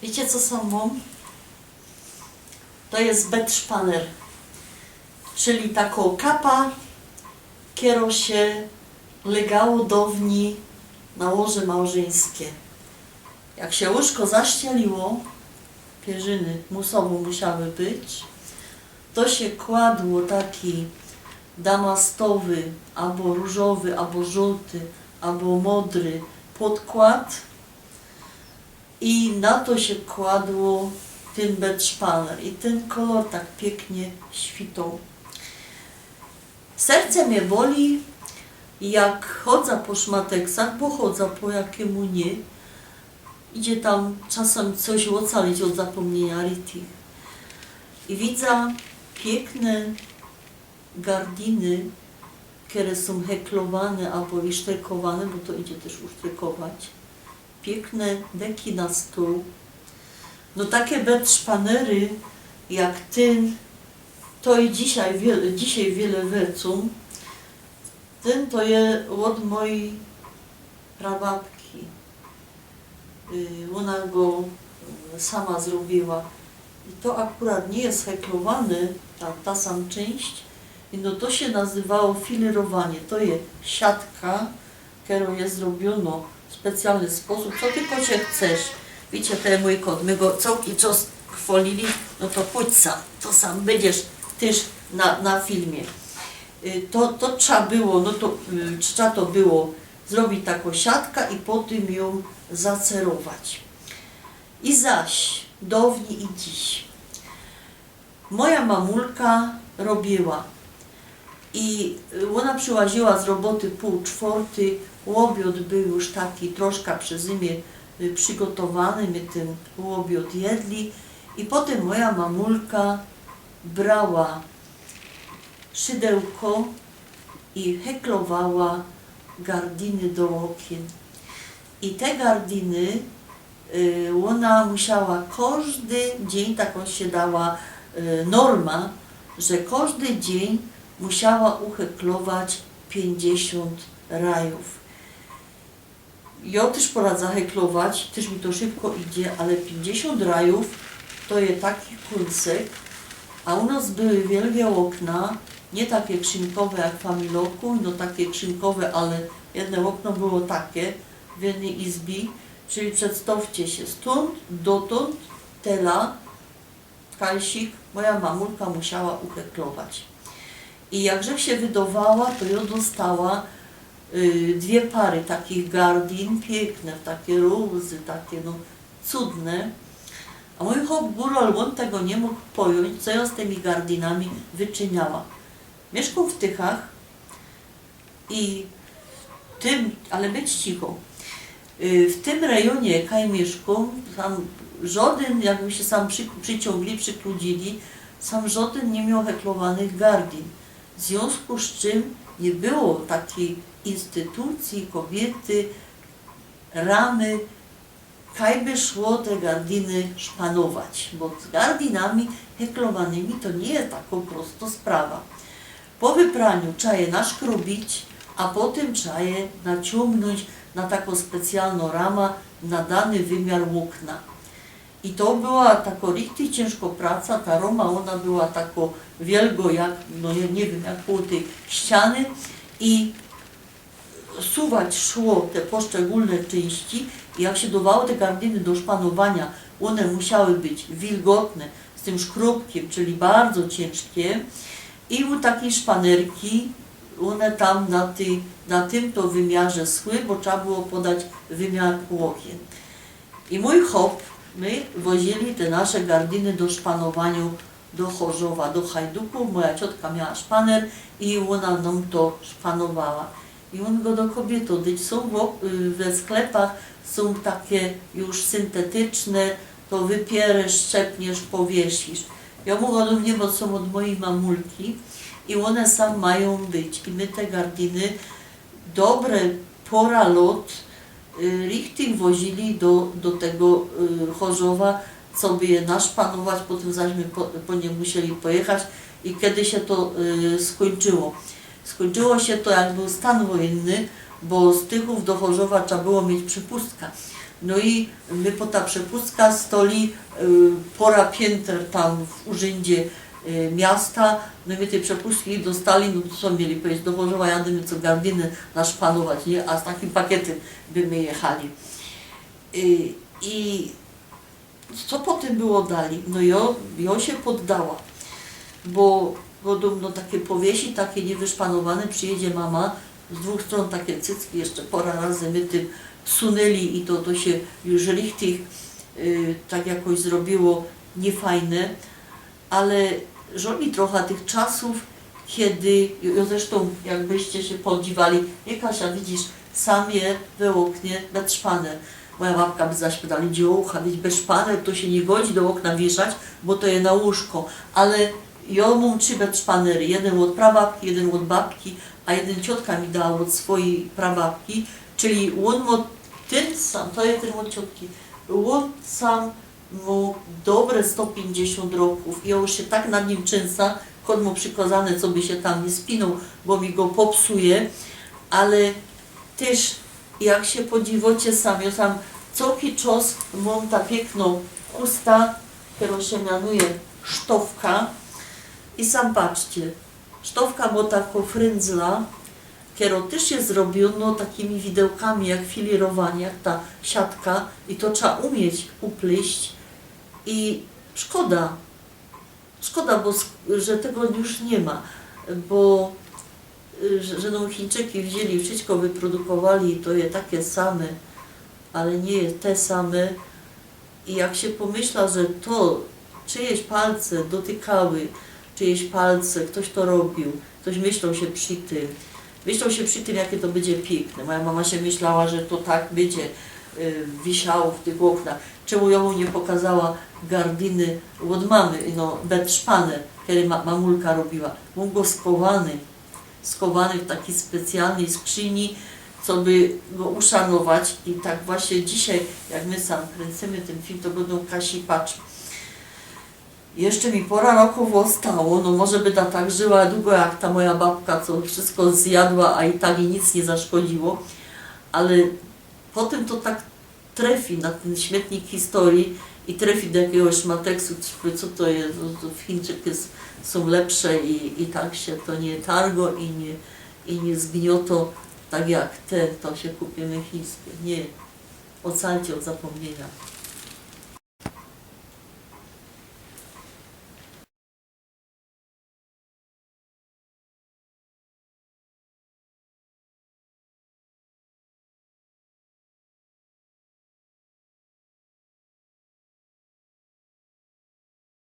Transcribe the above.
Wiecie co są mam? To jest bedszpaner, czyli taką kapa, którą się legało dawniej na łoże małżeńskie. Jak się łóżko zaścieliło, pierzyny musowo musiały być, to się kładło taki damastowy, albo różowy, albo żółty, albo modry podkład i na to się kładło ten bedszpaner i ten kolor tak pięknie świtał. Serce mnie boli, jak chodzę po szmateksach, bo chodzę po jakiemu nie. Idzie tam czasem coś ocalić od zapomnienia rytich. I widzę piękne gardiny, które są heklowane albo i sztrykowane, bo to idzie też usztrykować. Piękne deki na stół. No takie bedszpanery jak ten, to i dzisiaj wiele wecą. Ten to jest od mojej prababki. Ona go sama zrobiła. I to akurat nie jest heklowany, ta sam część, no to się nazywało filerowanie. To jest siatka, którą jest zrobiono w specjalny sposób, co tylko się chcesz. Wiecie, to jest mój kot, my go całki czas chwalili, no to pójdź sam, to sam będziesz też na filmie. To trzeba było, no to trzeba to było zrobić taką siatkę i potem ją zacerować. I zaś, dawniej i dziś, moja mamulka robiła i ona przyłaziła z roboty 3:30, łobiot był już taki troszkę przez imię przygotowany, my ten łobiot jedli i potem moja mamulka brała szydełko i heklowała gardiny do okien. I te gardiny ona musiała każdy dzień, taką się dała norma, że każdy dzień musiała uheklować 50 rajów. Ja też poradzę heklować, też mi to szybko idzie, ale 50 rajów to jest taki kunsek, a u nas były wielkie okna, nie takie krzynkowe jak w Familoku, no takie krzynkowe, ale jedno okno było takie w jednej izbie, czyli przedstawcie się, stąd dotąd tela, kalsik, moja mamulka musiała uheklować. I jakże się wydawała, to ja dostała 2 pary takich gardin, piękne, takie rózy, takie no cudne. A mój chłop góral, on tego nie mógł pojąć, co ja z tymi gardinami wyczyniała. Mieszkał w Tychach i w tym, ale być cicho, w tym rejonie, jak mieszkał, tam żaden, jakby się sam przyciągli, przykludzili, sam żaden nie miał heklowanych gardin. W związku z czym nie było takiej instytucji, kobiety, ramy, kaj by szło te gardiny szpanować, bo z gardinami heklowanymi to nie jest taką prosto sprawa. Po wypraniu trzeba je naszkrobić, a potem trzeba je naciągnąć na taką specjalną ramę na dany wymiar łokna. I to była taka richtig ciężka praca, ta rama ona była taką wielką jak, no nie wiem, jak pół tej ściany i suwać szło te poszczególne części i jak się dawało te gardiny do szpanowania, one musiały być wilgotne, z tym szkrubkiem, czyli bardzo ciężkie i u takiej szpanerki one tam na tym to wymiarze schły, bo trzeba było podać wymiar łokien. I mój chłop, my wozili te nasze gardiny do szpanowania do Chorzowa, do Hajduków. Moja ciotka miała szpaner i ona nam to szpanowała. I on go do kobiety odejdź. Są we sklepach, są takie już syntetyczne, to wypieresz, szczepniesz, powiesisz. Ja mówię do mnie, bo są od mojej mamulki i one sam mają być. I my te gardiny dobre pora lot richtig wozili do tego Chorzowa, co by je naszpanować, potem zaś my po nie musieli pojechać i kiedy się to skończyło. Skończyło się to, jak był stan wojenny, bo z Tychów do Chorzowa trzeba było mieć przepustka. No i my po ta przepustka stoli, pora pięter tam w urzędzie miasta, no i my te przepustki dostali, no to co mieli powiedzieć, do Chorzowa jadymy co gardiny naszpanować, nie? A z takim pakietem by my jechali. I co potem było dalej? No ja się poddała, bo podobno takie powiesi, takie niewyszpanowane, przyjedzie mama, z dwóch stron takie cycki, jeszcze pora razy my tym sunęli i to się już richtig tak jakoś zrobiło niefajne, ale żoli trochę tych czasów, kiedy, zresztą jakbyście się podziwali, nie Kasia, widzisz, sam je we oknie betrzpane. Moja babka by zaśpiewali, dziołcha, widzisz, bezszpane to się nie godzi do okna wieszać, bo to je na łóżko, ale ja mam 3 betrzpanery, jeden od prababki, jeden od babki, a jeden ciotka mi dała od swojej prababki, czyli on ma ten sam, to jest ten od ciotki, on sam mu dobre 150 roków i ja już się tak nad nim częsta, kot mu przykazane, co by się tam nie spinął, bo mi go popsuje, ale też jak się podziwocie sam, ja sam całki czas mam ta piękną chusta, która się mianuje sztowka i sam patrzcie, sztowka ma taką frędzla, która też jest zrobiona takimi widełkami jak filirowanie, jak ta siatka i to trzeba umieć upleść i szkoda, bo, że tego już nie ma, bo że no Chińczyki wzięli, wszystko wyprodukowali i to je takie same, ale nie jest te same i jak się pomyśla, że to czyjeś palce dotykały, czyjeś palce, ktoś to robił, ktoś myślał się przy tym, jakie to będzie piękne. Moja mama się myślała, że to tak będzie wisiało w tych oknach. Czemu ją nie pokazała gardiny od mamy, no betrzpane, które mamulka robiła. Był go skowany w takiej specjalnej skrzyni, co by go uszanować i tak właśnie dzisiaj, jak my sam kręcimy ten film, to będą Kasi, patrz. Jeszcze mi pora roku zostało, no może by ta tak żyła długo jak ta moja babka, co wszystko zjadła, a i tak jej nic nie zaszkodziło, ale potem to tak trafi na ten śmietnik historii i trafi do jakiegoś mateksu, co to jest, w Chińczyk są lepsze i tak się to nie targo i nie zgnioto, tak jak te, to się kupimy chińskie. Nie, ocalcie od zapomnienia.